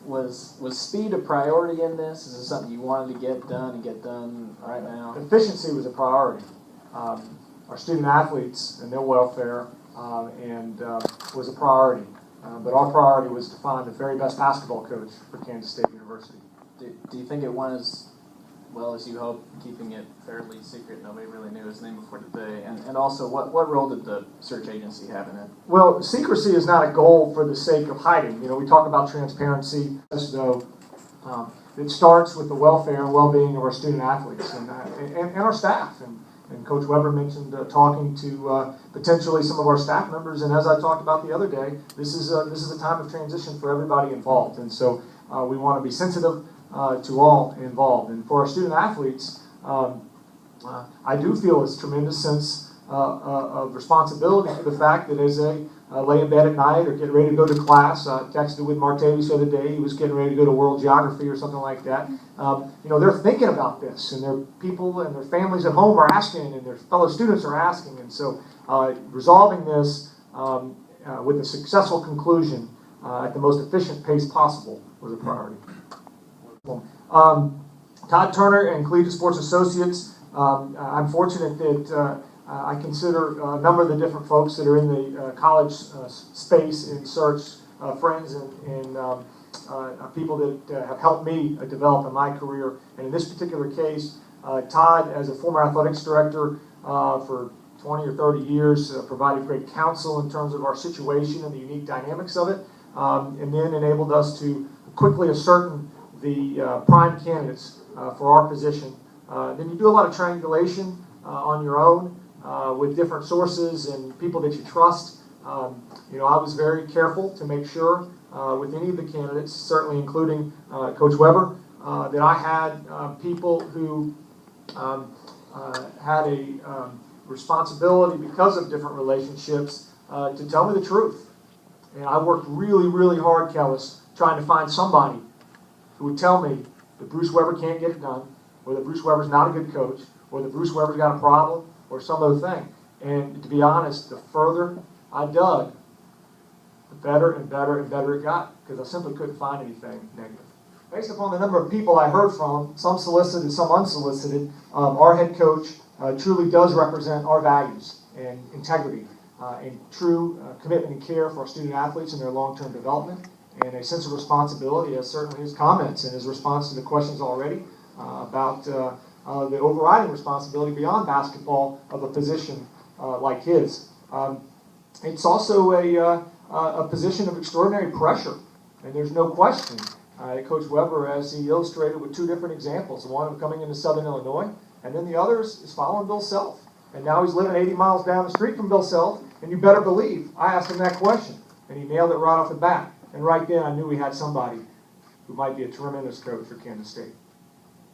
was speed a priority in this? Is it something you wanted to get done and get done right now? Efficiency was a priority. Our student athletes and their welfare was a priority. But our priority was to find the very best basketball coach for Kansas State University. Do you think it went as well as you hoped, keeping it fairly secret? Nobody really knew his name before today. And also, what role did the search agency have in it? Well, secrecy is not a goal for the sake of hiding. You know, we talk about transparency as though it starts with the welfare and well-being of our student athletes and our staff. And Coach Weber mentioned talking to potentially some of our staff members. And as I talked about the other day, this is a time of transition for everybody involved. And so we want to be sensitive to all involved. And for our student athletes, I do feel this tremendous sense of responsibility for the fact that as they lay in bed at night or get ready to go to class, texted with Martavis the other day, he was getting ready to go to World Geography or something like that. You know, they're thinking about this, and their people and their families at home are asking, and their fellow students are asking. And so resolving this with a successful conclusion at the most efficient pace possible was a priority. Todd Turner and Collegiate Sports Associates, I'm fortunate that I consider a number of the different folks that are in the college space in search friends and people that have helped me develop in my career. And in this particular case, Todd, as a former athletics director for 20 or 30 years, provided great counsel in terms of our situation and the unique dynamics of it, and then enabled us to quickly ascertain the prime candidates for our position. Then you do a lot of triangulation on your own with different sources and people that you trust. You know, I was very careful to make sure with any of the candidates, certainly including Coach Weber, that I had people who had a responsibility because of different relationships to tell me the truth. And I worked really, really hard, Kellis, trying to find somebody who would tell me that Bruce Weber can't get it done, or that Bruce Weber's not a good coach, or that Bruce Weber's got a problem, or some other thing. And to be honest, the further I dug, the better and better and better it got, because I simply couldn't find anything negative. Based upon the number of people I heard from, some solicited, some unsolicited, our head coach truly does represent our values and integrity and true commitment and care for our student athletes and their long-term development, and a sense of responsibility, as certainly his comments and his response to the questions already about the overriding responsibility beyond basketball of a position like his. It's also a position of extraordinary pressure, and there's no question. Coach Weber, as he illustrated with two different examples, one of coming into Southern Illinois, and then the other is following Bill Self. And now he's living 80 miles down the street from Bill Self, and you better believe I asked him that question, and he nailed it right off the bat. And right then I knew we had somebody who might be a tremendous coach for Kansas State.